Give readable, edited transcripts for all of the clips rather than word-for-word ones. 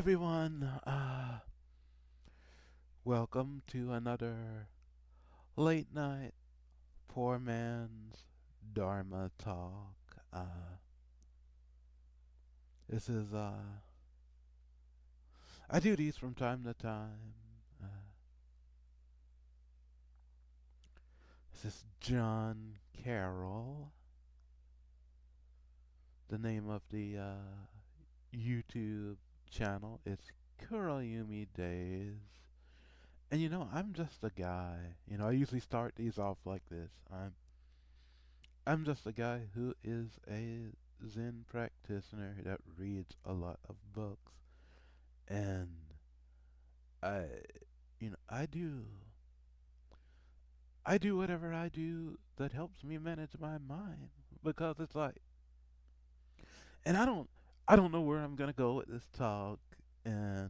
everyone. Welcome to another late night poor man's dharma talk. This is I do these from time to time. Uh, this is John Carroll, the name of the YouTube channel. It's Kuroyumi Days. And I'm just a guy. I usually start these off like this. I'm just a guy who is a Zen practitioner that reads a lot of books, and I, I do whatever I do that helps me manage my mind because it's like, and I don't know where I'm gonna go with this talk, and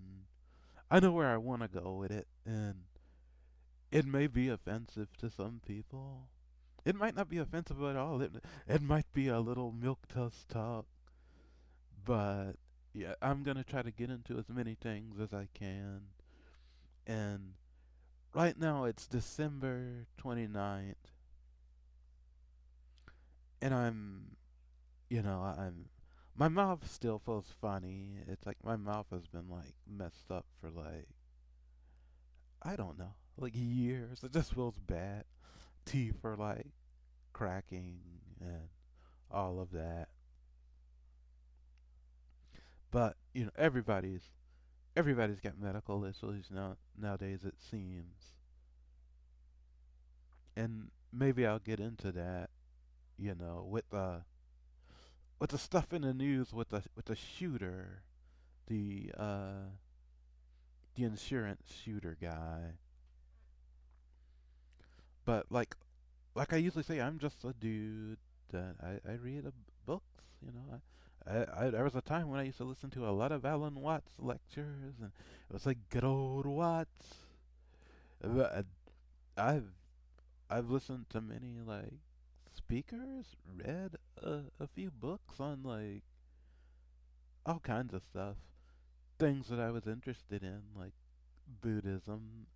I know where I want to go with it, and it may be offensive to some people. It might not be offensive at all. It might be a little milquetoast talk. But yeah, I'm gonna try to get into as many things as I can. And right now it's December 29th, and I'm my mouth still feels funny. It's like my mouth has been like messed up for like I don't know, like years. It just feels bad. Teeth are like cracking and all of that. But everybody's got medical issues nowadays it seems. And maybe I'll get into that, with the stuff in the news with the shooter, the the insurance shooter guy. But like I usually say, I'm just a dude that I read books. There was a time when I used to listen to a lot of Alan Watts lectures, and it was like good old Watts. But I've I've listened to many like speakers, read a few books on like all kinds of stuff, things that I was interested in, like Buddhism.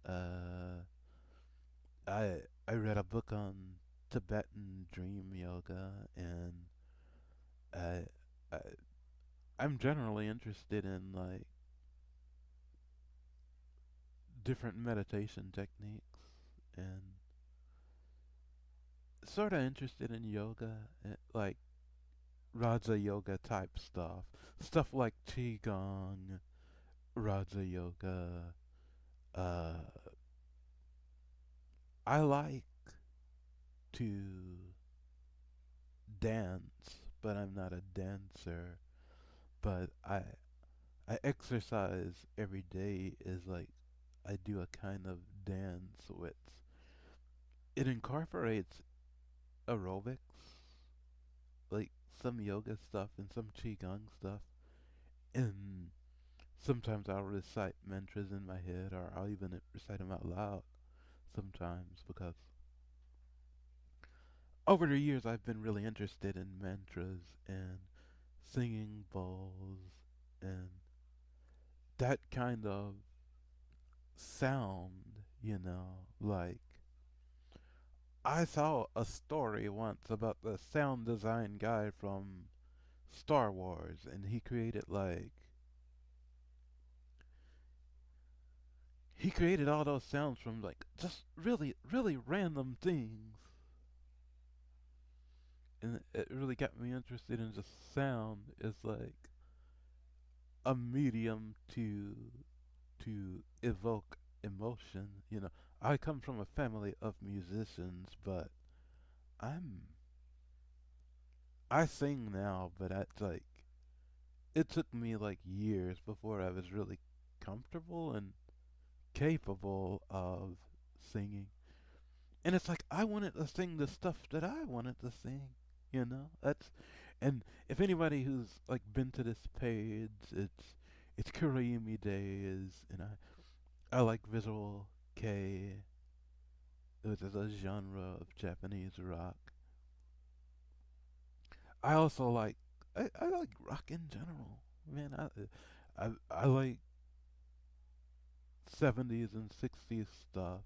I read a book on Tibetan dream yoga, and I, I I'm generally interested in like different meditation techniques, and sort of interested in yoga, like Raja yoga type stuff like qigong, Raja yoga. Uh, I like to dance, but I'm not a dancer. But I exercise every day is like I do a kind of dance with it incorporates aerobics, like some yoga stuff and some qigong stuff, and sometimes I'll recite mantras in my head, or I'll even recite them out loud sometimes because over the years I've been really interested in mantras and singing bowls and that kind of sound, like I saw a story once about the sound design guy from Star Wars, and he created all those sounds from like just really really random things, and it really got me interested in just sound as like a medium to evoke emotion. I come from a family of musicians, but I'm I sing now, but it's like it took me like years before I was really comfortable and capable of singing. And it's like I wanted to sing the stuff that I wanted to sing, That's and if anybody who's like been to this page, it's Kuroyumi Days, and I like visual kei, which is a genre of Japanese rock. I also like I like rock in general, man. I like 70s and 60s stuff.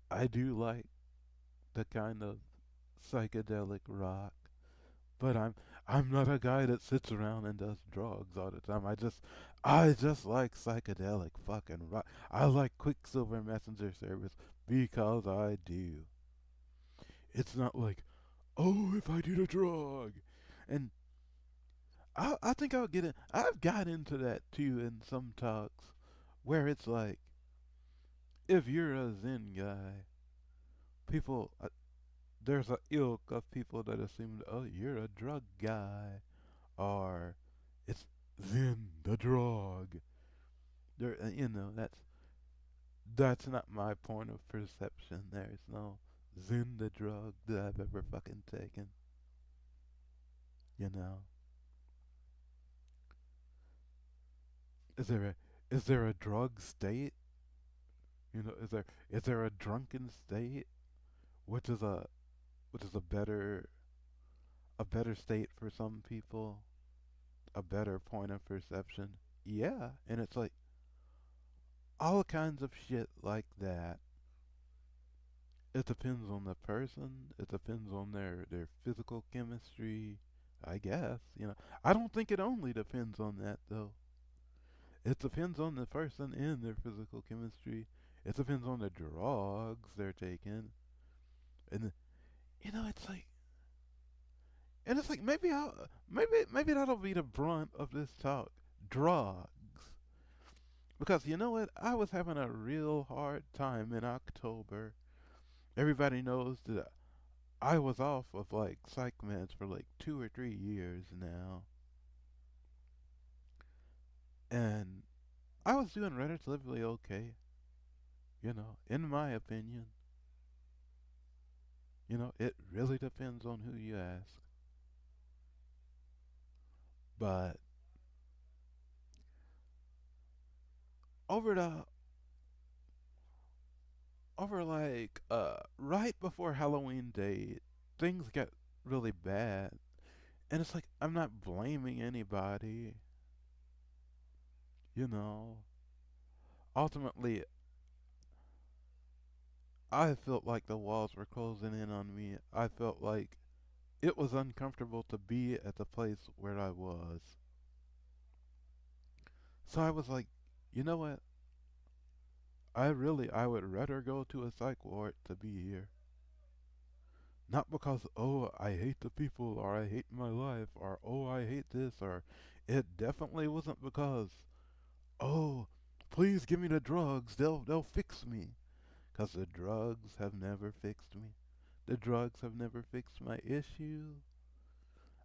I do like the kind of psychedelic rock, but I'm not a guy that sits around and does drugs all the time. I just like psychedelic fucking rock. I like Quicksilver Messenger Service because I do. It's not like, oh, if I did a drug. And I think I'll get it. I've got into that too in some talks where it's like, if you're a Zen guy, people, there's a ilk of people that assume, oh, you're a drug guy, or it's Zen the drug. There, that's not my point of perception. There's no Zen the drug that I've ever fucking taken. You know, is there a drug state? Is there a drunken state, which is a which is a better state for some people, a better point of perception. Yeah, and it's like all kinds of shit like that. It depends on the person. It depends on their physical chemistry. I guess I don't think it only depends on that though. It depends on the person and their physical chemistry. It depends on the drugs they're taking, and it's like, maybe that'll be the brunt of this talk, drugs. Because you know what? I was having a real hard time in October. Everybody knows that I was off of like psych meds for like 2 or 3 years now. And I was doing relatively okay, in my opinion. It really depends on who you ask. But over the over like right before Halloween Day, things get really bad. And it's like I'm not blaming anybody, you know. Ultimately, I felt like the walls were closing in on me. I felt like it was uncomfortable to be at the place where I was. So I was like, you know what? I would rather go to a psych ward to be here. Not because, oh, I hate the people, or I hate my life, or oh, I hate this, or it definitely wasn't because, oh, please give me the drugs, they'll fix me. Because the drugs have never fixed me. The drugs have never fixed my issue.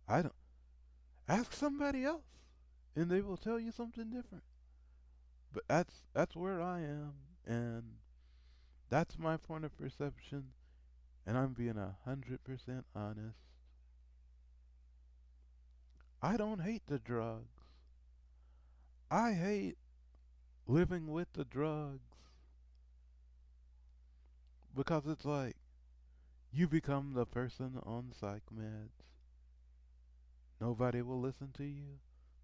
I don't ask somebody else, and they will tell you something different. But that's where I am, and that's my point of perception, and I'm being 100% honest. I don't hate the drugs. I hate living with the drugs because it's like you become the person on psych meds. Nobody will listen to you.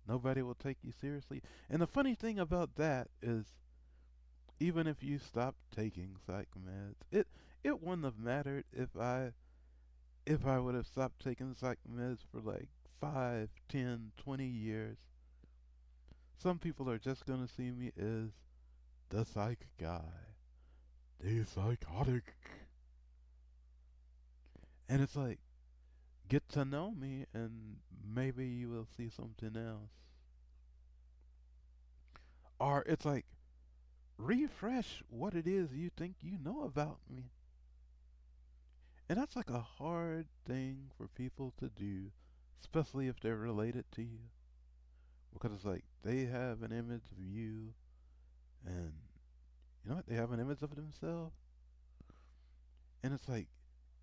Nobody will take you seriously. And the funny thing about that is, even if you stopped taking psych meds, it wouldn't have mattered if I would have stopped taking psych meds for like 5, 10, 20 years. Some people are just gonna see me as the psych guy, the psychotic, and it's like, get to know me, and maybe you will see something else. Or it's like, refresh what it is you think you know about me. And that's like a hard thing for people to do, especially if they're related to you. Because it's like they have an image of you, and you know what? They have an image of themselves. And it's like,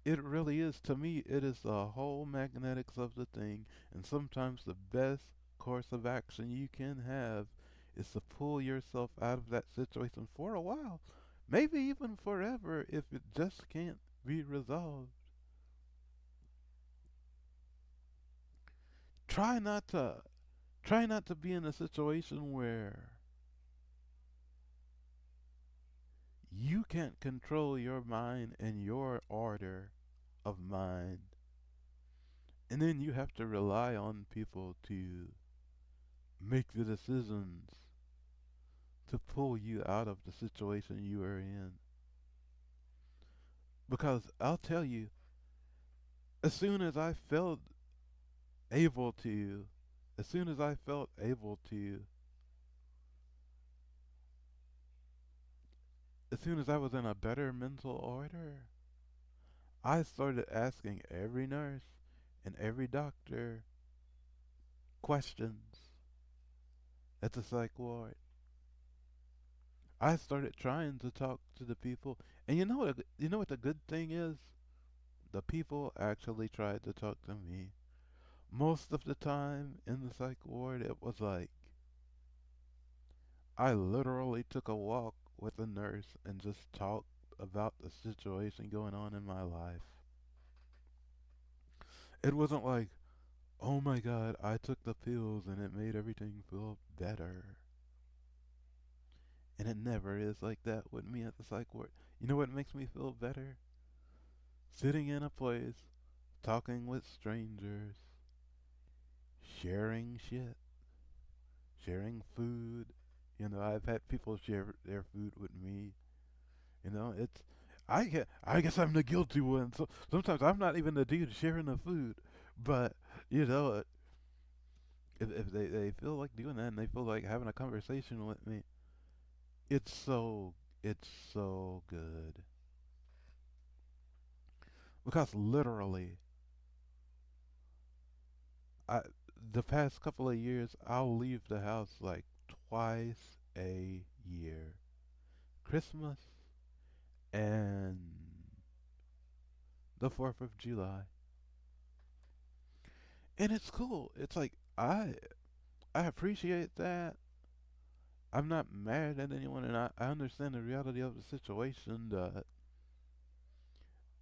it really is, to me, it is the whole magnetics of the thing. And sometimes the best course of action you can have is to pull yourself out of that situation for a while. Maybe even forever if it just can't be resolved. Try not to try not to be in a situation where You can't control your mind and your order of mind. And then you have to rely on people to make the decisions to pull you out of the situation you are in. Because I'll tell you, as soon as I felt able to, as soon as I felt able to, as soon as I was in a better mental order, I started asking every nurse and every doctor questions at the psych ward. I started trying to talk to the people, and you know what the good thing is? The people actually tried to talk to me. Most of the time in the psych ward, it was like I literally took a walk with a nurse and just talked about the situation going on in my life. It wasn't like, oh my god, I took the pills and it made everything feel better. And it never is like that with me at the psych ward. You know what makes me feel better? Sitting in a place, talking with strangers, sharing shit, sharing food. You know, I've had people share their food with me. You know, it's I guess I'm the guilty one. So sometimes I'm not even the dude sharing the food, but you know, if they feel like doing that and they feel like having a conversation with me, it's so it's so good because literally, I the past couple of years I'll leave the house like twice a year, Christmas and the 4th of July, and it's cool. It's like I appreciate that. I'm not mad at anyone, and I understand the reality of the situation that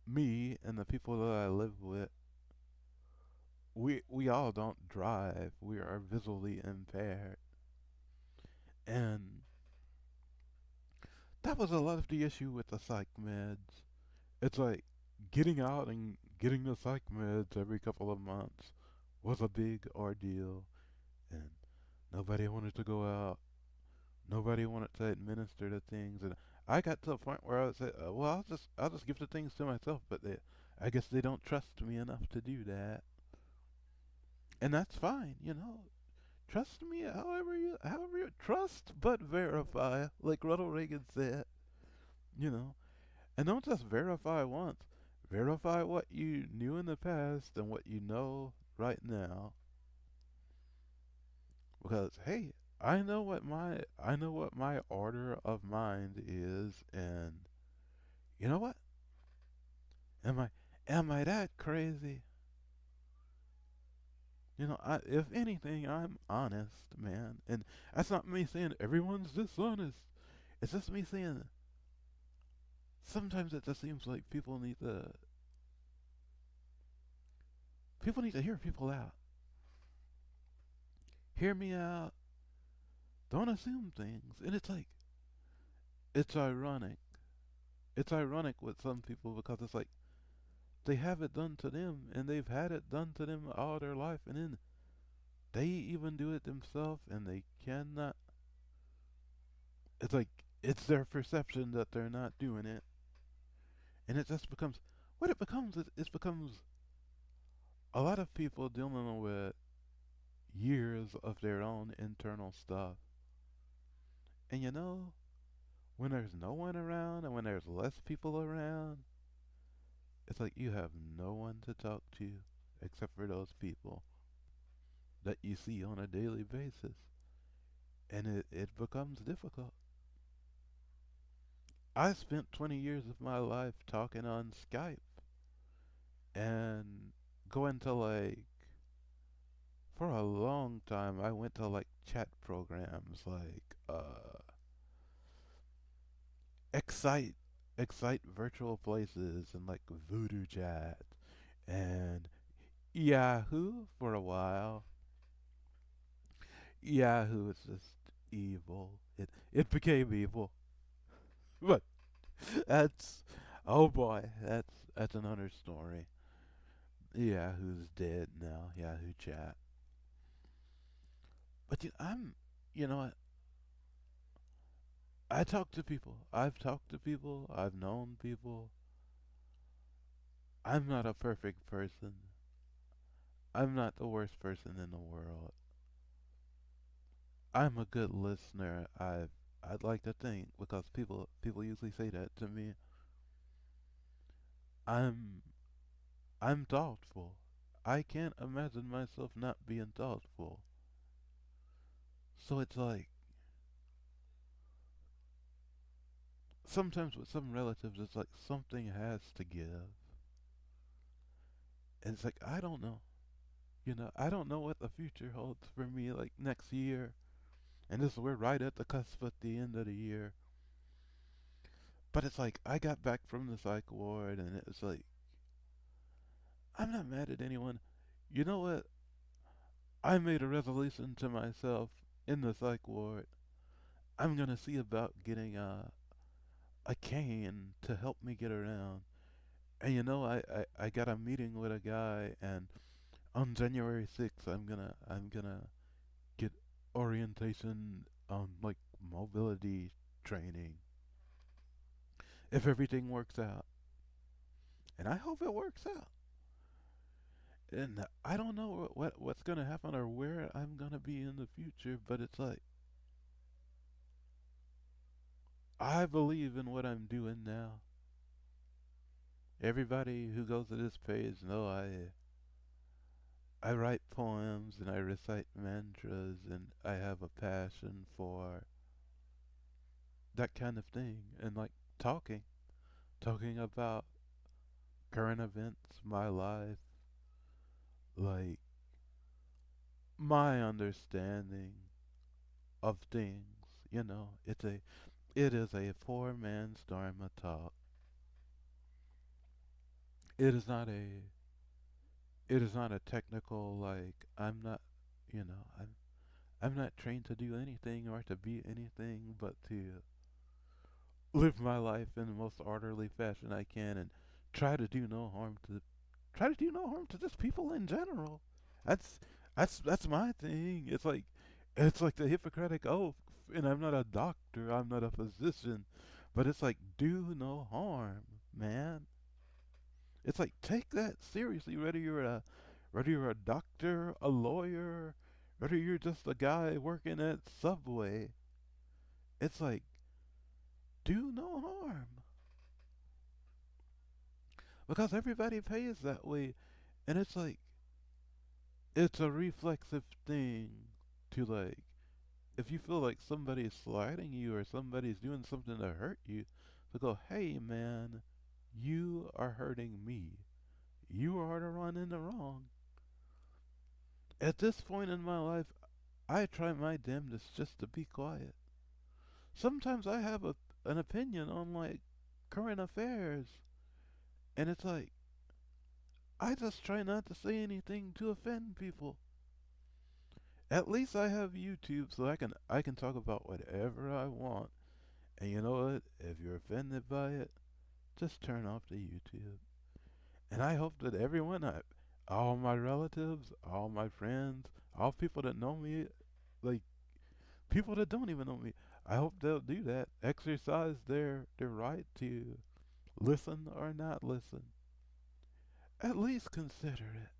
me and the people that I live with, we all don't drive. We are visually impaired, and that was a lot of the issue with the psych meds. It's like getting out and getting the psych meds every couple of months was a big ordeal, and nobody wanted to go out. Nobody wanted to administer the things, and I got to a point where I would say, "Well, I'll just give the things to myself." But I guess they don't trust me enough to do that, and that's fine, you know. Trust me, however you trust, but verify, like Ronald Reagan said, you know. And don't just verify once. Verify what you knew in the past and what you know right now, because hey, I know what my order of mind is, and you know what? Am I am I that crazy? You know, if anything, I'm honest, man. And that's not me saying everyone's dishonest. It's just me saying sometimes it just seems like people need to hear people out. Hear me out. Don't assume things. And it's like it's ironic. It's ironic with some people because it's like they have it done to them and they've had it done to them all their life, and then they even do it themselves and they cannot. It's like it's their perception that they're not doing it, and it just becomes what it becomes. It becomes a lot of people dealing with years of their own internal stuff, and you know, when there's no one around and when there's less people around, it's like you have no one to talk to except for those people that you see on a daily basis, and it becomes difficult. I spent 20 years of my life talking on Skype and going to like, for a long time, I went to like chat programs like Excite, Excite Virtual Places and like Voodoo Chat and Yahoo for a while. Yahoo is just evil. It became evil. But That's oh boy, that's another story. Yeah, who's dead now? Yeah, who chat. But you know what? I talk to people. I've talked to people. I've known people. I'm not a perfect person. I'm not the worst person in the world. I'm a good listener. I'd like to think because people usually say that to me. I'm I'm thoughtful. I can't imagine myself not being thoughtful. So it's like sometimes with some relatives it's like something has to give. And it's like I don't know. I don't know what the future holds for me like next year. And this we're right at the cusp at the end of the year. But it's like I got back from the psych ward and it's like I'm not mad at anyone. You know what? I made a resolution to myself in the psych ward. I'm gonna see about getting a cane to help me get around. And I got a meeting with a guy, and on January 6th, I'm gonna get orientation on like mobility training if everything works out, and I hope it works out. And I don't know what's gonna happen or where I'm gonna be in the future, but it's like I believe in what I'm doing now. Everybody who goes to this page know I write poems and I recite mantras and I have a passion for that kind of thing and like talking, talking about current events, my life, like my understanding of things. It is a poor man's dharma talk. It is not a it is not a technical like I'm not trained to do anything or to be anything but to live my life in the most orderly fashion I can and try to do no harm to try to do no harm to just people in general. That's that's my thing. It's like the Hippocratic oath, and I'm not a doctor, I'm not a physician, but it's like do no harm, man. It's like take that seriously, whether you're a doctor, a lawyer, whether you're just a guy working at Subway. It's like do no harm because everybody pays that way, and it's like it's a reflexive thing to like if you feel like somebody's sliding you or somebody's doing something to hurt you, to go, hey man, you are hurting me. You are the one in the wrong. At this point in my life, I try my damnedest just to be quiet. Sometimes I have an opinion on like current affairs, and it's like I just try not to say anything to offend people. At least I have YouTube so I can talk about whatever I want. And you know what? If you're offended by it, just turn off the YouTube. And I hope that all my relatives, all my friends, all people that know me, like people that don't even know me, I hope they'll do that. Exercise their right to listen or not listen. At least consider it.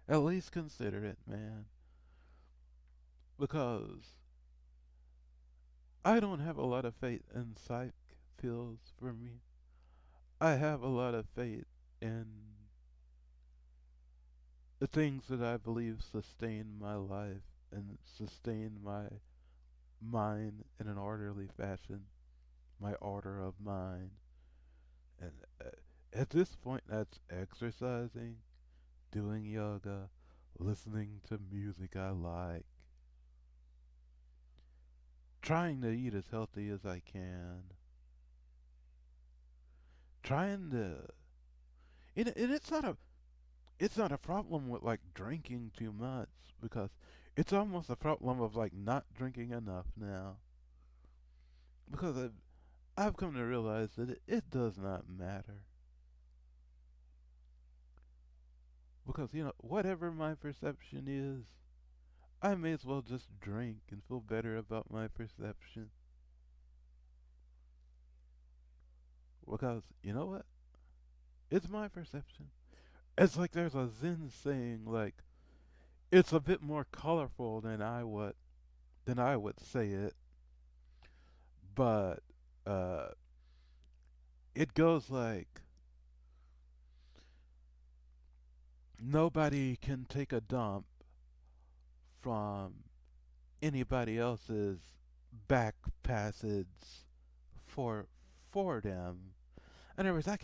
At least consider it, man. Because I don't have a lot of faith in psych pills for me. I have a lot of faith in the things that I believe sustain my life and sustain my mind in an orderly fashion, my order of mind. And at this point, that's exercising, doing yoga, listening to music I like, trying to eat as healthy as I can, trying to. And it's not a problem with like drinking too much because it's almost a problem of like not drinking enough now because I've come to realize that it does not matter because whatever my perception is, I may as well just drink and feel better about my perception because you know what? It's my perception. It's like there's a Zen saying like it's a bit more colorful than I would say it, but uh, it goes like nobody can take a dump from anybody else's back passage for for them. In other words, I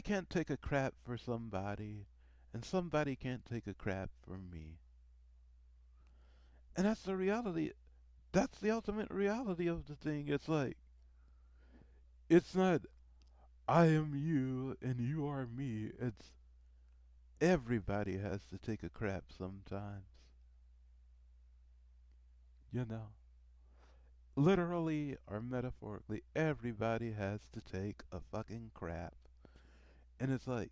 can't take a crap for somebody, and somebody can't take a crap for me. And that's the reality. That's the ultimate reality of the thing. It's like it's not I am you and you are me. It's everybody has to take a crap sometimes. You know, literally or metaphorically, everybody has to take a fucking crap. And it's like,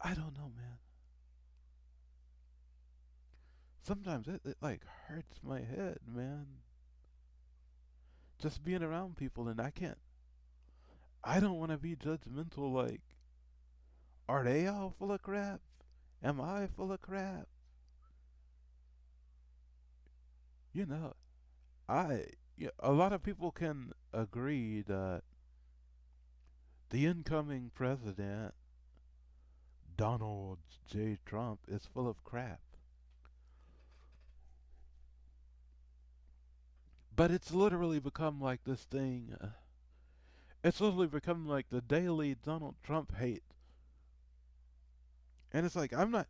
I don't know, man. Sometimes it like hurts my head, man. Just being around people and I don't want to be judgmental like, are they all full of crap? Am I full of crap? You know, a lot of people can agree that the incoming president, Donald J. Trump, is full of crap. But it's literally become like this thing. It's literally become like the daily Donald Trump hate. And it's like I'm not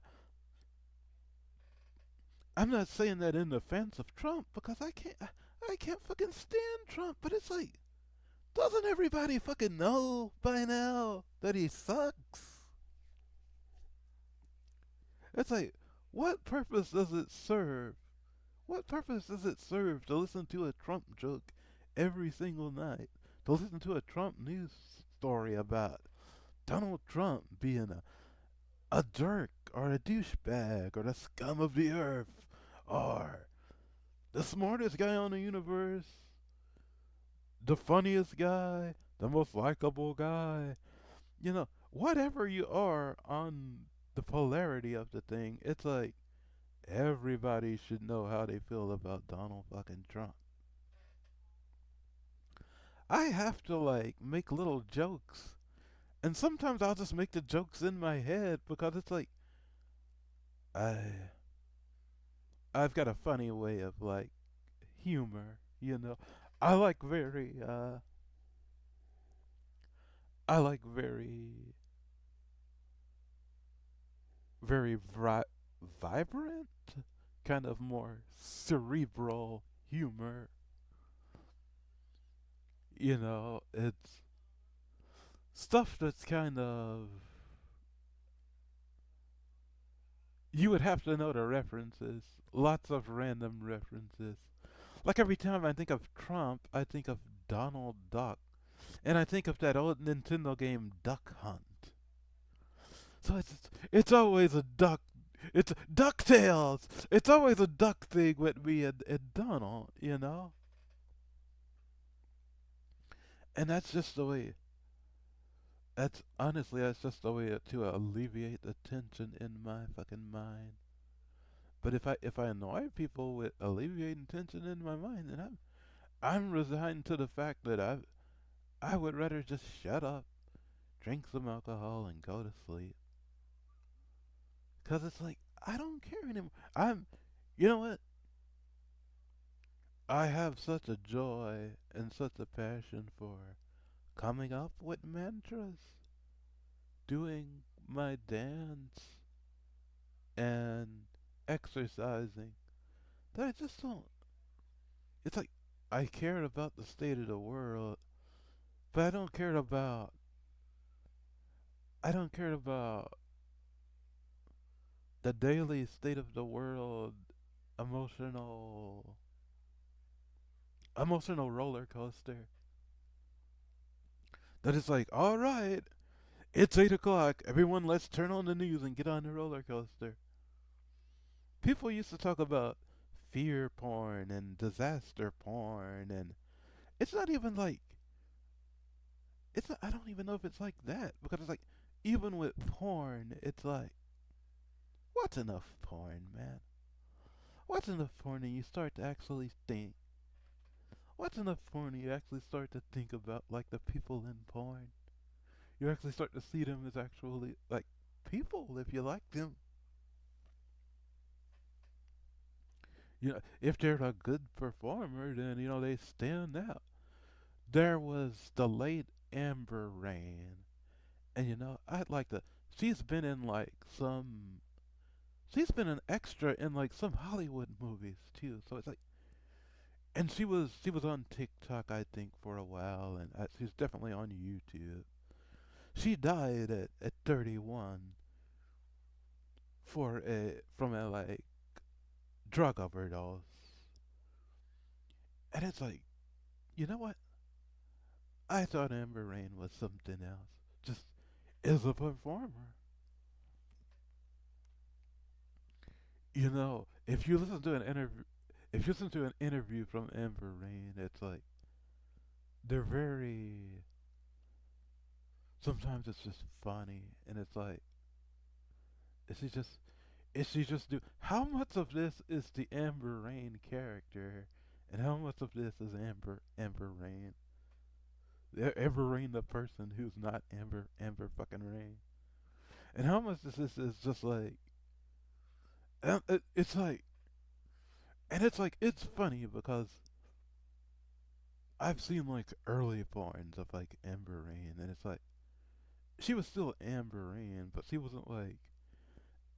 saying that in defense of Trump because I can't fucking stand Trump, but it's like doesn't everybody fucking know by now that he sucks? It's like what purpose does it serve? What purpose does it serve to listen to a Trump joke every single night? To listen to a Trump news story about Donald Trump being a jerk or a douchebag or the scum of the earth or the smartest guy on the universe, the funniest guy, the most likable guy. Whatever you are on the polarity of the thing, it's like everybody should know how they feel about Donald fucking Trump. I have to like make little jokes, and sometimes I'll just make the jokes in my head because it's like I I've got a funny way of like humor. I like very I like very vibrant, kind of more cerebral humor. It's stuff that's kind of you would have to know the references. Lots of random references. Like every time I think of Trump, I think of Donald Duck. And I think of that old Nintendo game Duck Hunt. So it's always a duck. It's DuckTales. It's always a duck thing with me and Donald. And that's just the way. That's just the way to alleviate the tension in my fucking mind. But if I annoy people with alleviating tension in my mind, then I'm resigned to the fact that I would rather just shut up, drink some alcohol, and go to sleep. Cause it's like I don't care anymore. You know what? I have such a joy and such a passion for coming up with mantras, doing my dance, and exercising that I just don't. It's like I care about the state of the world, but I don't care about the daily state of the world, emotional emotional roller coaster. That it's like, all right, it's 8 o'clock. Everyone, let's turn on the news and get on the roller coaster. People used to talk about fear porn and disaster porn, and it's not even like it's. Not, I don't even know if it's like that because it's like even with porn, it's like what's enough porn, man? What's enough porn? And you start to actually think. What's enough porn? And you actually start to think about like the people in porn. You actually start to see them as actually like people if you like them. You know, if they're a good performer, then you know they stand out. There was the late Amber Rain, and you know I'd like to. She's been in like some. She's been an extra in like some Hollywood movies too. So it's like, and she was on TikTok I think for a while, and she's definitely on YouTube. She died at 31 from a like drug overdose, and it's like, you know what? I thought Amber Rain was something else. Just as a performer. You know, if you listen to an interview from Amber Rain, it's like they're very. Sometimes it's just funny, and it's like, is she just, is she just do? How much of this is the Amber Rain character, and how much of this is Amber Rain? Amber Rain, the person who's not Amber fucking Rain, and how much of this is just like, it's like, and it's like it's funny because I've seen like early porns of like Amber Rain, and it's like she was still Amber Rain, but she wasn't like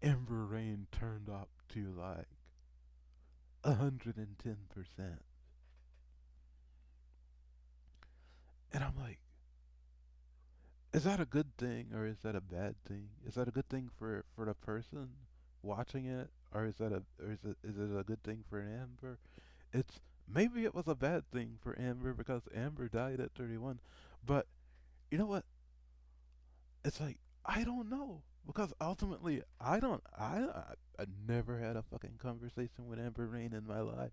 Amber Rain turned up to like 110%. And I'm like, is that a good thing or is that a bad thing? Is that a good thing for the person watching it, or is it a good thing for Amber? It's maybe it was a bad thing for Amber because Amber died at 31, but you know what? It's like I don't know because ultimately I don't. I never had a fucking conversation with Amber Rain in my life,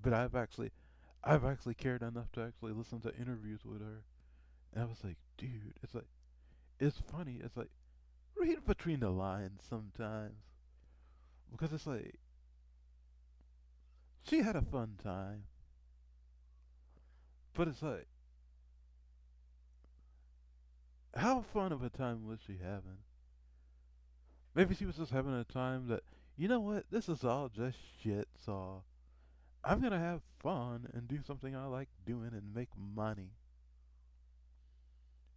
but I've actually cared enough to actually listen to interviews with her, and I was like, dude, it's like it's funny. It's like read between the lines sometimes because it's like she had a fun time, but it's like how fun of a time was she having? Maybe she was just having a time that you know what, this is all just shit, so I'm gonna have fun and do something I like doing and make money.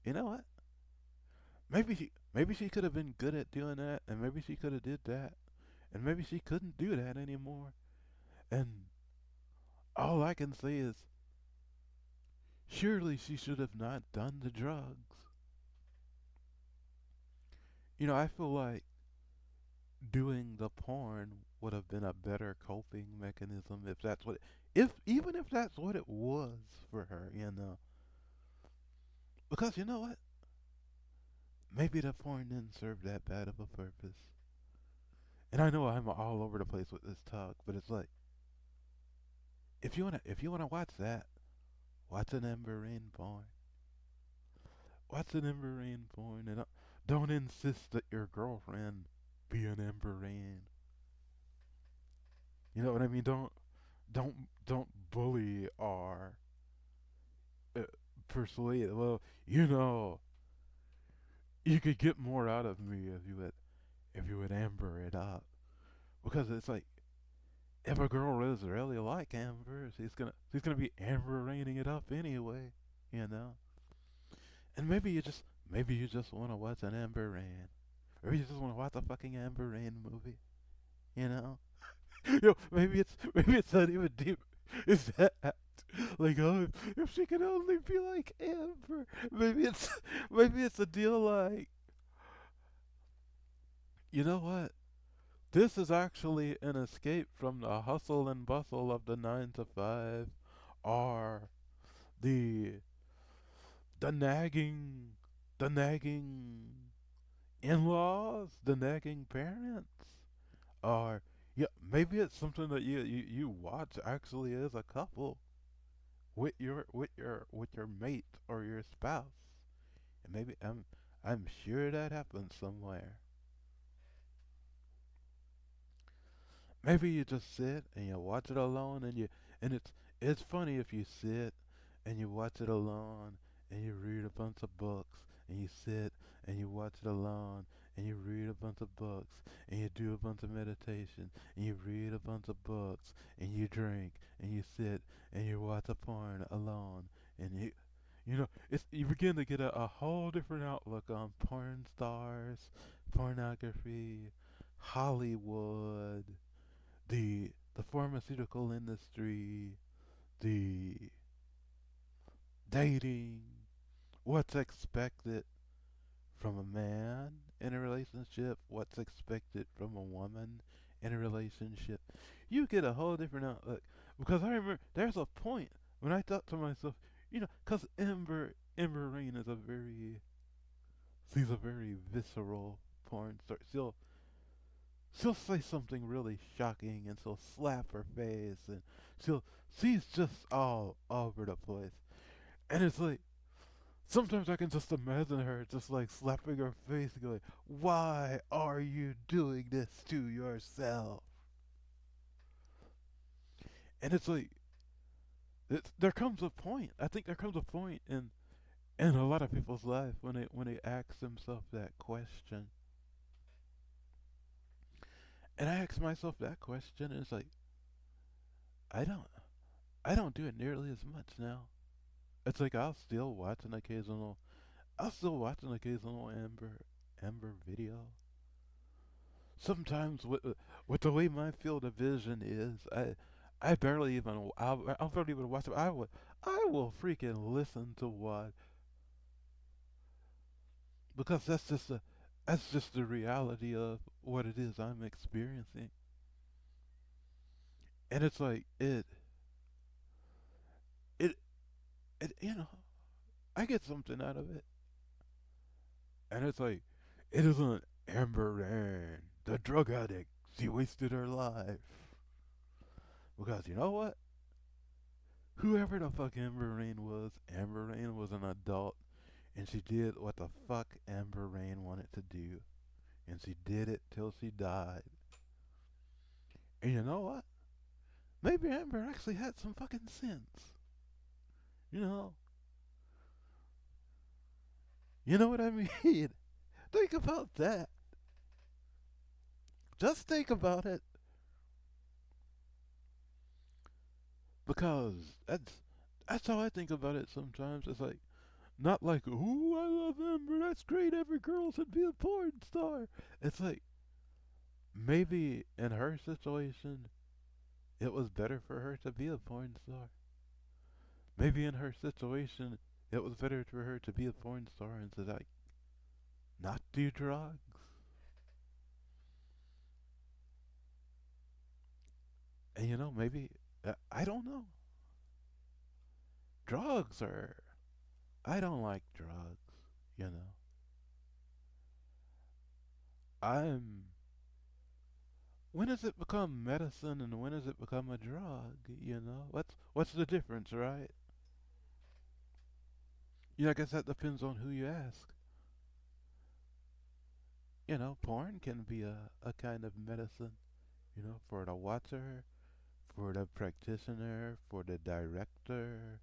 You know what? Maybe she could have been good at doing that, and maybe she could have did that, and maybe she couldn't do that anymore. And all I can say is, surely she should have not done the drugs. You know, I feel like doing the porn would have been a better coping mechanism if that's what, if even if that's what it was for her. You know, because you know what? Maybe the porn didn't serve that bad of a purpose. And I know I'm all over the place with this talk, but it's like if you wanna watch that, watch an Ember Rain porn. Watch an Ember Rain porn, and don't insist that your girlfriend be an Ember Rain. You know what I mean? Don't bully or uh, persuade. Well, you know, you could get more out of me if you would amber it up, because it's like if a girl is really like Amber, she's gonna be Amber raining it up anyway, you know. And maybe you just want to watch an Amber Rain, or you just want to watch a fucking Amber Rain movie, you know. Maybe it's not even deep. Is that like oh if she could only be like Amber? Maybe it's a deal like you know what? This is actually an escape from the hustle and bustle of the 9 to 5, or the the nagging, the nagging in-laws, the nagging parents, or yeah, maybe it's something that you watch actually as a couple with your mate or your spouse, and maybe I'm sure that happens somewhere. Maybe you just sit and you watch it alone, and it's funny if you sit and you watch it alone and you read a bunch of books and you sit and you watch it alone and you read a bunch of books and you do a bunch of meditation and you read a bunch of books and you drink and you sit and you watch a porn alone and it's you begin to get a whole different outlook on porn stars, pornography, Hollywood, the pharmaceutical industry, the dating, what's expected from a man in a relationship, what's expected from a woman in a relationship. You get a whole different outlook because I remember there's a point when I thought to myself, because Amber Rain is she's a very visceral porn star. She'll say something really shocking and she'll slap her face and she's just all over the place. And it's like sometimes I can just imagine her just like slapping her face and going, "Why are you doing this to yourself?" And it's like there comes a point. I think there comes a point in a lot of people's life when they ask themselves that question. And I ask myself that question and it's like I don't I don't do it nearly as much now. It's like I'll still watch an occasional Amber video. Sometimes with the way my field of vision is, I barely even I barely even watch it. I will freaking listen to what because that's just the reality of what it is I'm experiencing. And it's like it it I get something out of it. And it's like, it isn't Amber Ann, the drug addict. She wasted her life. Because you know what? Whoever the fuck Amber Rain was an adult, and she did what the fuck Amber Rain wanted to do. And she did it till she died. And you know what? Maybe Amber actually had some fucking sense. You know? You know what I mean? Think about that. Just think about it. Because that's how I think about it sometimes. It's like, not like, ooh, I love Amber, that's great, every girl should be a porn star. It's like, maybe in her situation, it was better for her to be a porn star. Maybe in her situation, it was better for her to be a porn star and to, like, not do drugs. And, maybe, I don't know. Drugs are, I don't like drugs, you know. I'm, when does it become medicine and when does it become a drug, What's the difference, right? Yeah, I guess that depends on who you ask. Porn can be a kind of medicine, for the watcher, for the practitioner, for the director,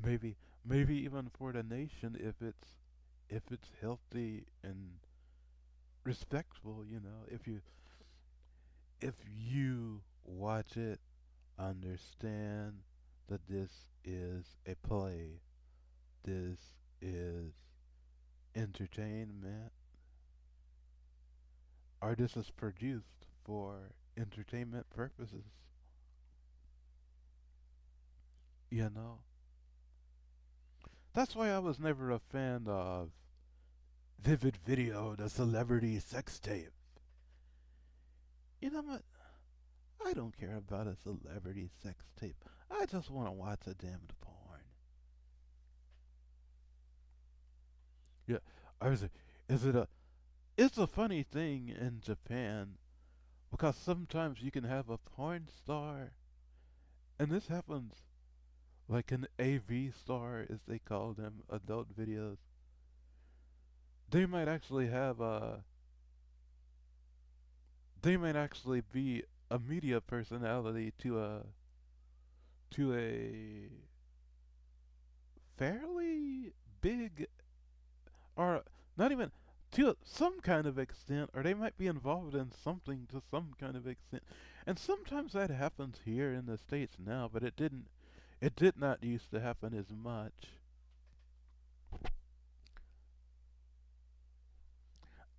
maybe even for the nation if it's healthy and respectful, if you watch it, understand that this is a play, this is entertainment, or this is produced for entertainment purposes. You know, that's why I was never a fan of Vivid Video, the celebrity sex tape. You know what? I don't care about a celebrity sex tape. I just want to watch a damned porn. Yeah, I was. Is it a? It's a funny thing in Japan because sometimes you can have a porn star, and this happens like an AV star, as they call them, adult videos. They might actually have a. They might actually be a media personality to a fairly big, or not even to some kind of extent, or they might be involved in something to some kind of extent. And sometimes that happens here in the States now, but it did not used to happen as much.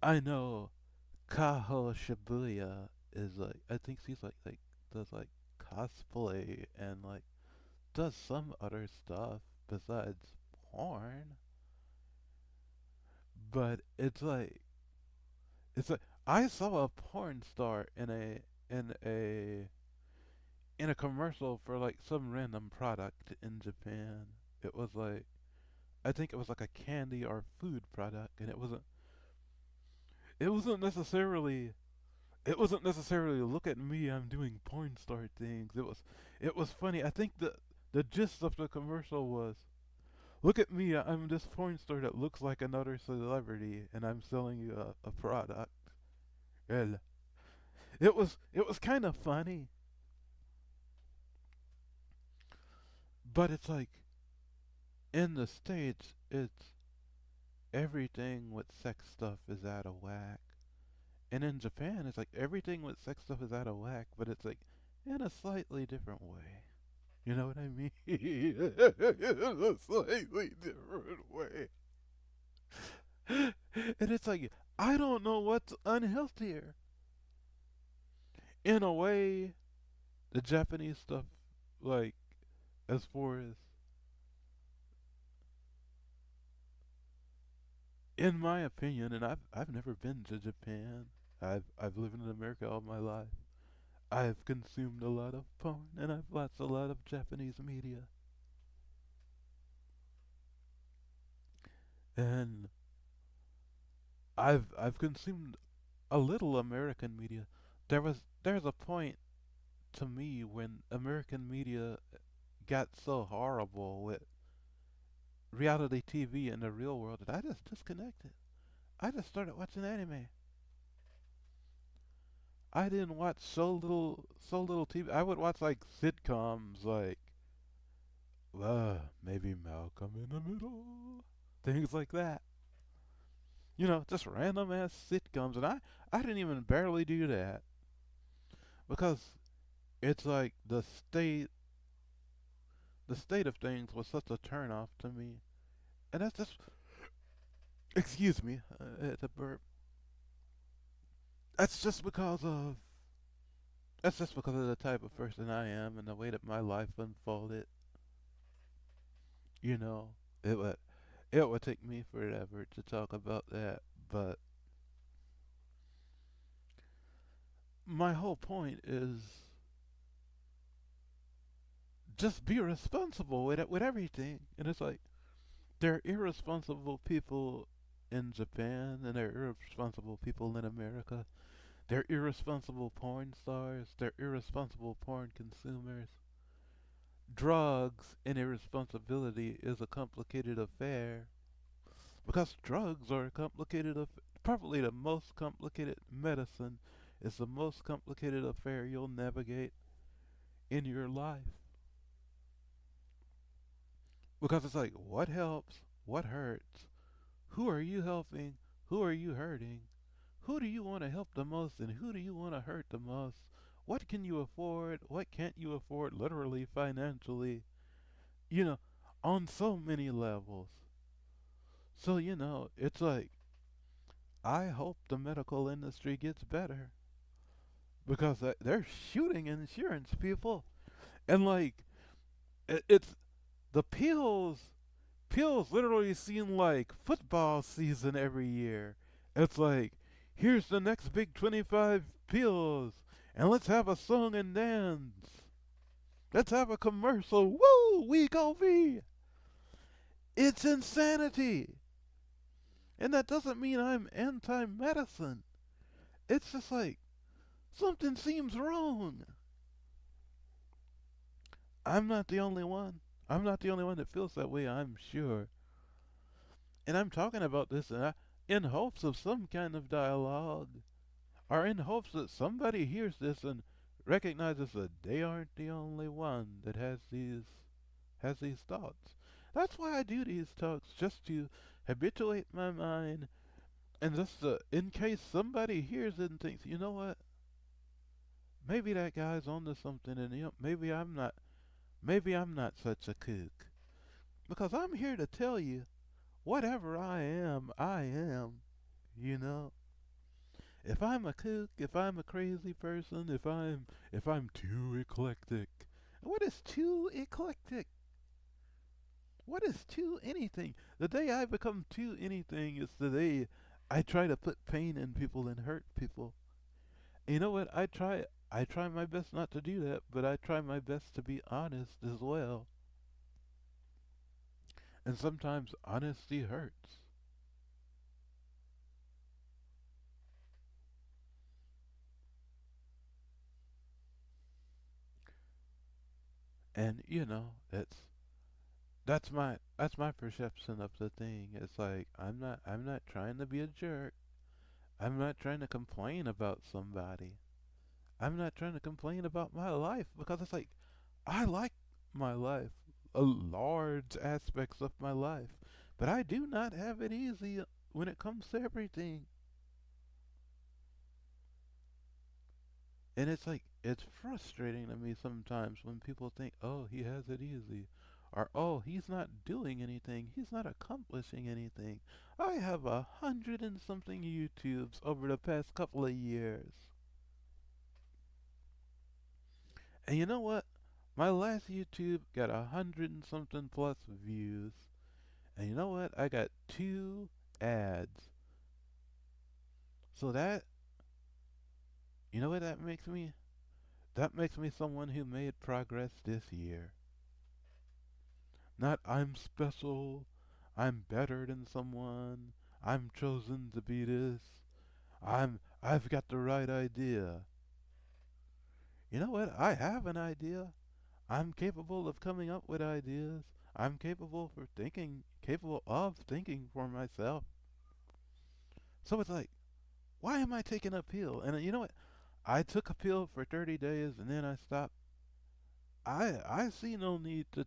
I know Kaho Shibuya is like, I think she's like does like cosplay and like does some other stuff besides porn. But it's like I saw a porn star in a in a commercial for like some random product in Japan. It was like I think it was like a candy or food product, and it wasn't necessarily it wasn't necessarily look at me, I'm doing porn star things. It was funny. I think the gist of the commercial was look at me, I'm this porn star that looks like another celebrity, and I'm selling you a product. And it was kind of funny, but it's like in the States, it's everything with sex stuff is out of whack. And in Japan, it's like everything with sex stuff is out of whack, but it's like in a slightly different way. You know what I mean? In a slightly different way. And it's like, I don't know what's unhealthier. In a way, the Japanese stuff, like, as far as, in my opinion, and I've never been to Japan. I've lived in America all my life. I've consumed a lot of porn and I've watched a lot of Japanese media. And I've consumed a little American media. There's a point to me when American media got so horrible with reality TV in the real world that I just disconnected. I just started watching anime. I didn't watch so little TV. I would watch like sitcoms like maybe Malcolm in the Middle. Things like that. You know, just random ass sitcoms and I didn't even barely do that because it's like the state of things was such a turn off to me. And that's just excuse me, it's a burp. That's just because of that's just because of the type of person I am and the way that my life unfolded. You know, it would it would take me forever to talk about that, but my whole point is just be responsible with it, with everything. And it's like there are irresponsible people in Japan and there are irresponsible people in America. They're irresponsible porn stars. They're irresponsible porn consumers. Drugs and irresponsibility is a complicated affair because drugs are a complicated probably the most complicated medicine is the most complicated affair you'll navigate in your life because it's like what helps, what hurts, who are you helping, who are you hurting, who do you want to help the most and who do you want to hurt the most, what can you afford, what can't you afford literally financially, you know, on so many levels. So, you know, it's like, I hope the medical industry gets better because they're shooting insurance people. And, like, it's the pills literally seem like football season every year. It's like, here's the next big 25 pills, and let's have a song and dance. Let's have a commercial. Woo! We gon' be. It's insanity. And that doesn't mean I'm anti medicine. It's just like something seems wrong. I'm not the only one. I'm not the only one that feels that way, I'm sure. And I'm talking about this in hopes of some kind of dialogue, or in hopes that somebody hears this and recognizes that they aren't the only one that has these thoughts. That's why I do these talks, just to habituate my mind, and just in case somebody hears it and thinks, you know what, maybe that guy's onto something, and maybe I'm not such a kook, because I'm here to tell you, whatever I am, I am. You know, if I'm a kook, if I'm a crazy person, if I'm too eclectic, what is too eclectic? What is too anything? The day I become too anything is the day I try to put pain in people and hurt people. And you know what? I try my best not to do that, but I try my best to be honest as well. And sometimes honesty hurts. And that's my perception of the thing. It's like I'm not trying to be a jerk. I'm not trying to complain about somebody. I'm not trying to complain about my life, because it's like I like my life, a large aspects of my life, but I do not have it easy when it comes to everything. And it's like it's frustrating to me sometimes when people think, "Oh, he has it easy," or "Oh, he's not doing anything. He's not accomplishing anything." I have 100 and something YouTubes over the past couple of years, and you know what? My last YouTube got 100 and something plus views, and you know what? I got 2 ads. So you know what that makes me? That makes me someone who made progress this year. Not I'm special, I'm better than someone, I'm chosen to be this, I've got the right idea. You know what? I have an idea. I'm capable of coming up with ideas. I'm capable of thinking for myself. So it's like, why am I taking a pill? And you know what? I took a pill for 30 days and then I stopped. I see no need to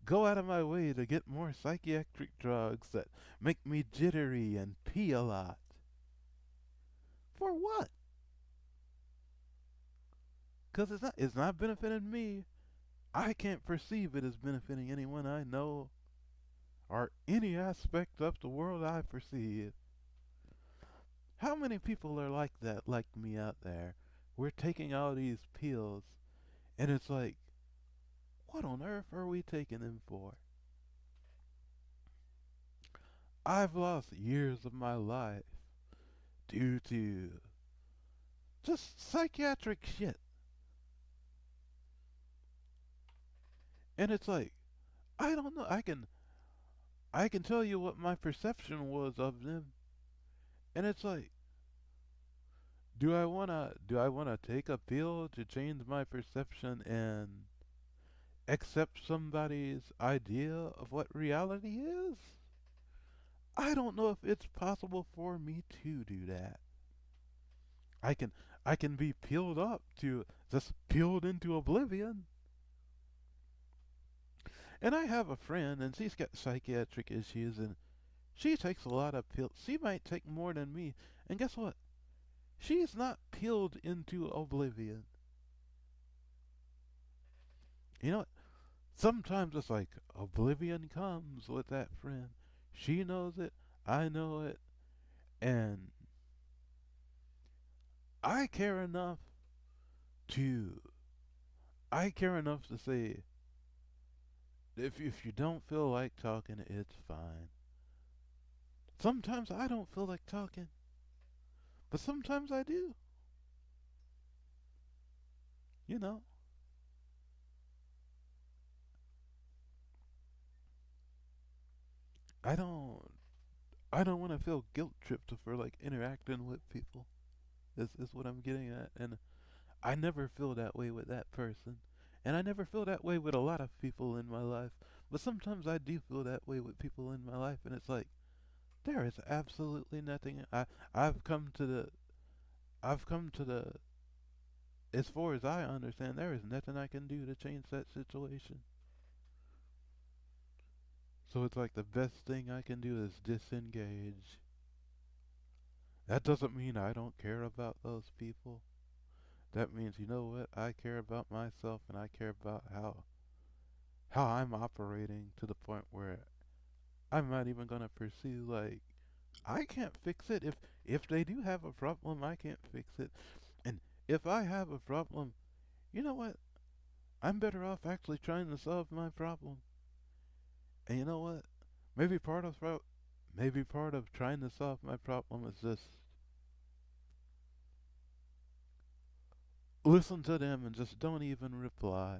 go out of my way to get more psychiatric drugs that make me jittery and pee a lot. For what? Because it's not benefiting me. I can't perceive it as benefiting anyone I know or any aspect of the world I perceive. How many people are like that, like me out there? We're taking all these pills, and it's like, what on earth are we taking them for? I've lost years of my life due to just psychiatric shit. And it's like, I don't know. I can tell you what my perception was of them. And it's like, do I wanna take a pill to change my perception and accept somebody's idea of what reality is? I don't know if it's possible for me to do that. I can I can be peeled up to just peeled into oblivion. And I have a friend, and she's got psychiatric issues, and she takes a lot of pills. She might take more than me. And guess what? She's not peeled into oblivion. You know what? Sometimes it's like oblivion comes with that friend. She knows it, I know it, and I care enough to I care enough to say, if you don't feel like talking, it's fine. Sometimes I don't feel like talking, but sometimes I do. You know, I don't. I don't want to feel guilt tripped for like interacting with people. Is what I'm getting at, and I never feel that way with that person, and I never feel that way with a lot of people in my life. But sometimes I do feel that way with people in my life, and it's like there is absolutely nothing. I've come to the I've come to the as far as I understand, there is nothing I can do to change that situation. So it's like the best thing I can do is disengage. That doesn't mean I don't care about those people. That means, you know what? I care about myself and I care about how I'm operating to the point where I'm not even gonna pursue like I can't fix it. If they do have a problem, I can't fix it. And if I have a problem, you know what? I'm better off actually trying to solve my problem. And you know what? Maybe part of maybe part of trying to solve my problem is just listen to them and just don't even reply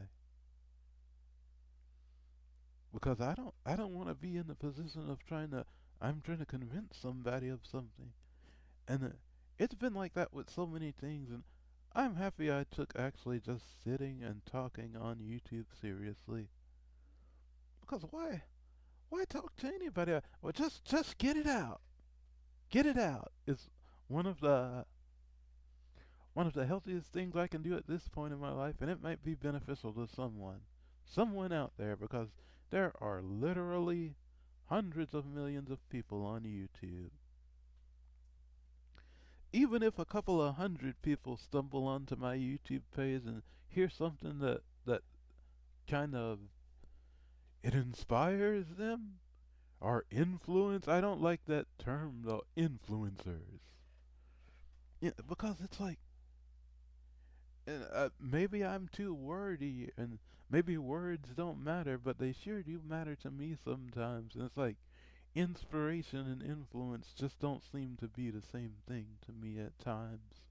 because I don't want to be in the position of I'm trying to convince somebody of something. And it's been like that with so many things, and I'm happy I took actually just sitting and talking on YouTube seriously. Because why talk to anybody? Well, just get it out. Get it out is one of the one of the healthiest things I can do at this point in my life, and it might be beneficial to someone out there, because there are literally hundreds of millions of people on YouTube. Even if a couple of hundred people stumble onto my YouTube page and hear something that kind of it inspires them or influence, I don't like that term though, influencers. Yeah, because it's like maybe I'm too wordy and maybe words don't matter, but they sure do matter to me sometimes. And it's like inspiration and influence just don't seem to be the same thing to me at times.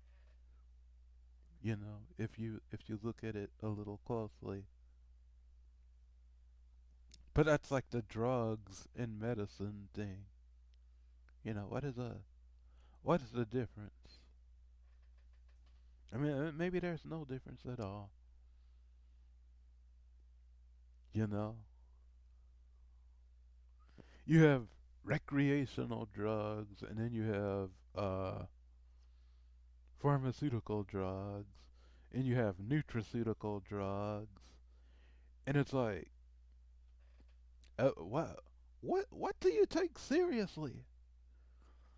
If you look at it a little closely. But that's like the drugs and medicine thing. What is the difference? I mean, maybe there's no difference at all. You know, you have recreational drugs, and then you have pharmaceutical drugs, and you have nutraceutical drugs, and it's like, what do you take seriously?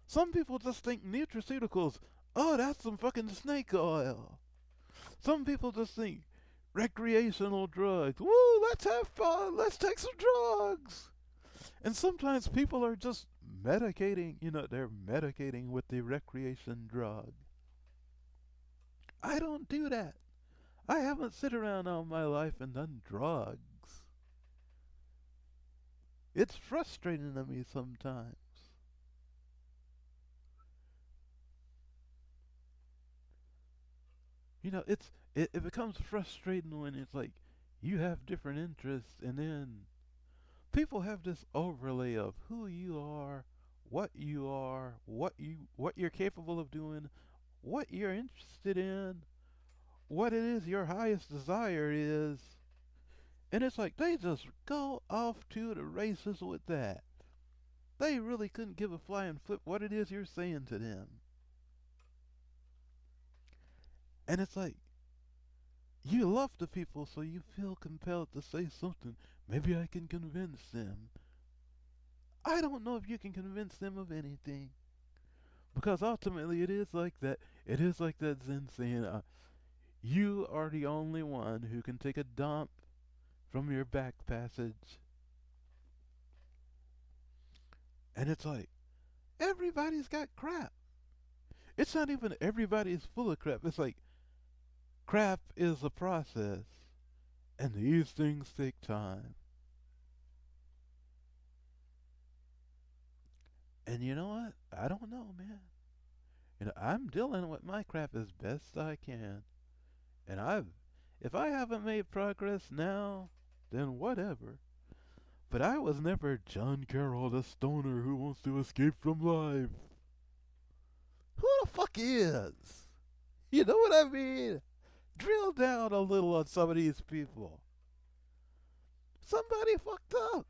Some people just think nutraceuticals, oh, that's some fucking snake oil. Some people just think recreational drugs, woo, let's have fun, let's take some drugs. And sometimes people are just medicating, they're medicating with the recreation drug. I don't do that. I haven't sit around all my life and done drugs. It's frustrating to me sometimes. It becomes frustrating when it's like you have different interests and then people have this overlay of who you are, what you're capable of doing, what you're interested in, what it is your highest desire is. And it's like they just go off to the races with that. They really couldn't give a flying flip what it is you're saying to them. And it's like you love the people, so you feel compelled to say something. Maybe I can convince them. I don't know if you can convince them of anything. Because ultimately it is like that. It is like that Zen saying, you are the only one who can take a dump from your back passage. And it's like, everybody's got crap. It's not even everybody's full of crap. It's like, crap is a process. And these things take time. And you know what? I don't know, man. I'm dealing with my crap as best I can. And if I haven't made progress now, then whatever. But I was never John Carroll, the stoner who wants to escape from life. Who the fuck is? You know what I mean? Drill down a little on some of these people. Somebody fucked up.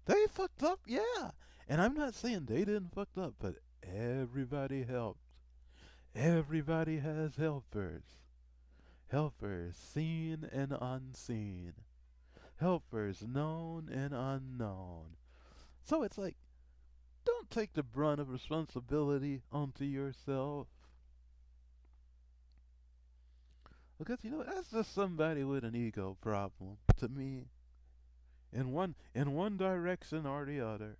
They fucked up, yeah. And I'm not saying they didn't fuck up, but everybody helped. Everybody has helpers. Helpers seen and unseen. Helpers known and unknown. So it's like, don't take the brunt of responsibility onto yourself. Because, that's just somebody with an ego problem to me. In one direction or the other.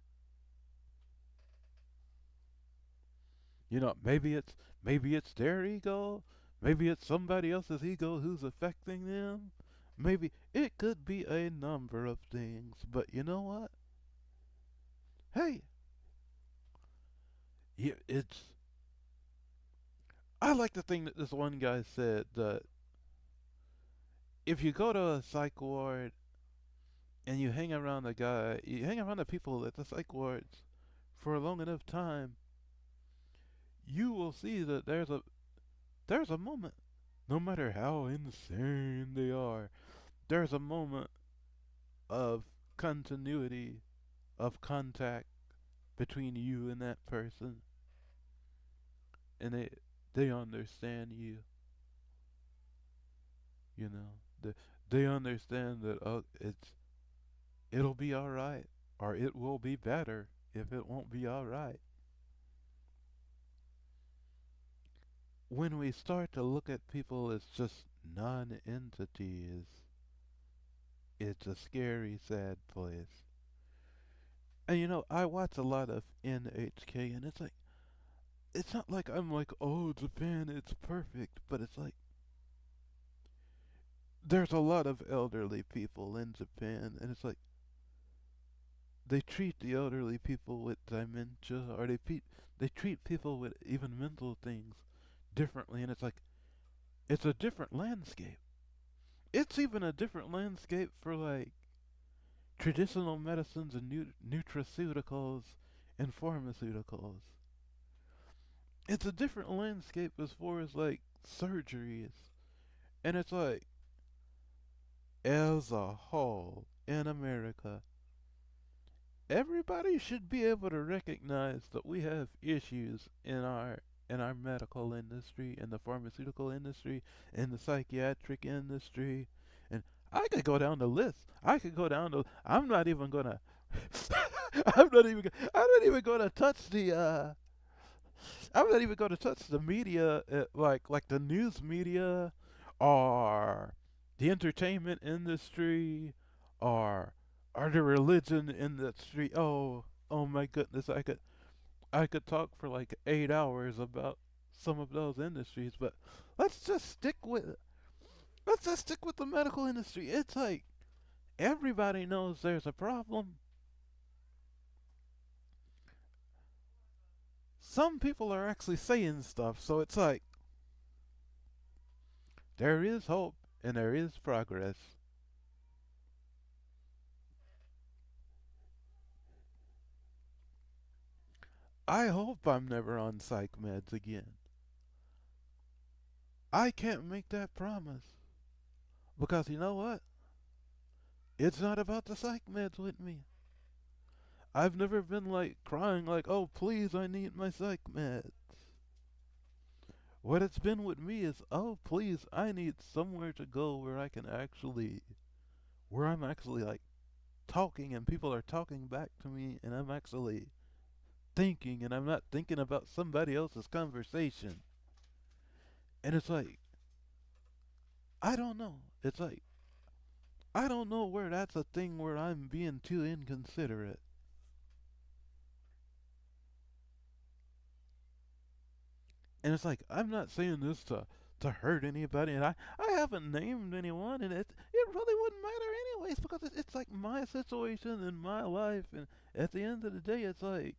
Maybe it's their ego. Maybe it's somebody else's ego who's affecting them. Maybe it could be a number of things. But you know what? Hey, yeah, it's. I like the thing that this one guy said that if you go to a psych ward and you hang around the people at the psych wards for a long enough time, you will see that there's a moment, no matter how insane they are, there's a moment of continuity, of contact between you and that person, and they understand you. You know, they understand that it'll be all right, or it will be better if it won't be all right. When we start to look at people as just non-entities, it's a scary, sad place. And I watch a lot of NHK, and it's not like I'm like, oh, Japan, it's perfect, but it's like there's a lot of elderly people in Japan, and it's like they treat the elderly people with dementia, or they treat people with even mental things differently, and it's like it's a different landscape. It's even a different landscape for like traditional medicines and nutraceuticals and pharmaceuticals. It's a different landscape as far as like surgeries, and it's like as a whole in America, everybody should be able to recognize that we have issues in our medical industry, in the pharmaceutical industry, in the psychiatric industry, and I could go down the list. I could go down the. I'm not even gonna. I'm not even gonna touch the. I'm not even gonna touch the media, like the news media, or the entertainment industry, or the religion industry. Oh my goodness! I could talk for like 8 hours about some of those industries, but let's just stick with let's just stick with the medical industry. It's like everybody knows there's a problem. Some people are actually saying stuff, so it's like there is hope and there is progress. I hope I'm never on psych meds again. I can't make that promise because you know what? It's not about the psych meds with me. I've never been like crying like, "Oh, please, I need my psych meds." What it's been with me is, "Oh, please, I need somewhere to go where I'm actually like talking and people are talking back to me and I'm actually thinking and I'm not thinking about somebody else's conversation." And it's like, I don't know. It's like, I don't know where that's a thing where I'm being too inconsiderate. And it's like I'm not saying this to hurt anybody, and I haven't named anyone, and it really wouldn't matter anyways because it's like my situation in my life, and at the end of the day, it's like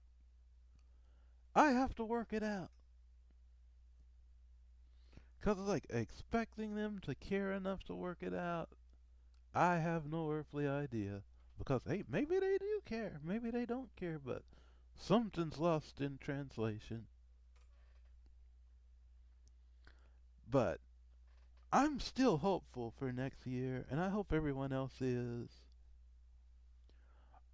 I have to work it out. Cause it's like expecting them to care enough to work it out. I have no earthly idea. because hey, maybe they do care, maybe they don't care, but something's lost in translation. But I'm still hopeful for next year, and I hope everyone else is.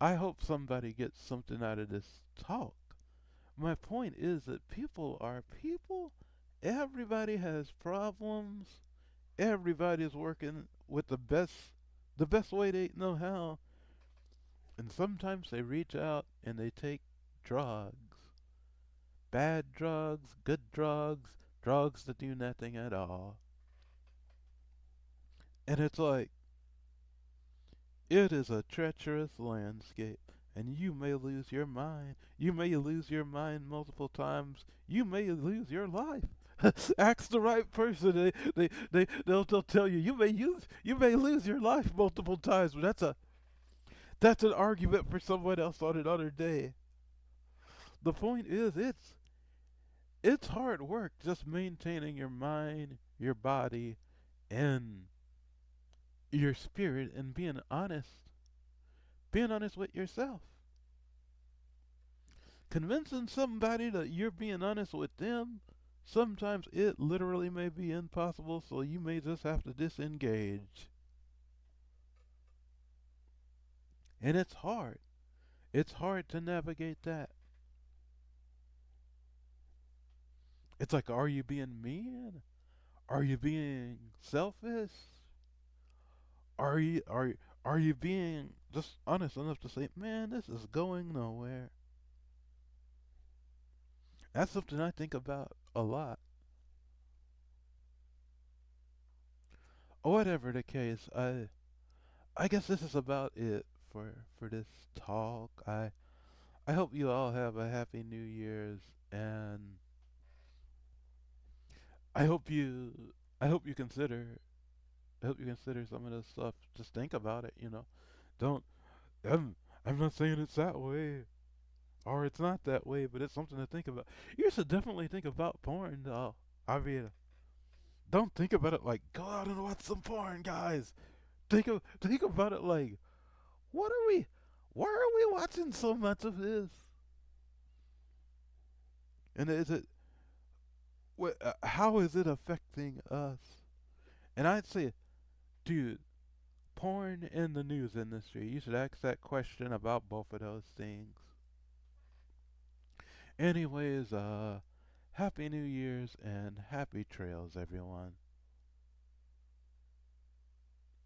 I hope somebody gets something out of this talk. My point is that people are people. Everybody has problems. Everybody's working with the best way they know how. And sometimes they reach out and they take drugs. Bad drugs, good drugs, drugs that do nothing at all. And it's like, it is a treacherous landscape, and you may lose your mind. You may lose your mind multiple times. You may lose your life. Ask the right person. They'll tell you you may lose your life multiple times. But that's an argument for someone else on another day. The point is, it's hard work just maintaining your mind, your body, and your spirit, and being honest with yourself. Convincing somebody that you're being honest with them, sometimes it literally may be impossible, so you may just have to disengage. And it's hard. It's hard to navigate that. It's like, are you being mean? Are you being selfish? Are you are are you being just honest enough to say, man, this is going nowhere? That's something I think about a lot. Whatever the case, I guess this is about it for this talk. I hope you all have a happy New Year's, and I hope you I hope you consider I hope you consider some of this stuff. Just think about it. Don't I'm not saying it's that way or it's not that way, but it's something to think about. You should definitely think about porn, though. I mean, don't think about it like go out and watch some porn, guys. Think about it like what are we? Why are we watching so much of this? And is it how is it affecting us? And I'd say, dude, porn in the news industry. You should ask that question about both of those things. Anyways, happy New Year's and happy trails, everyone.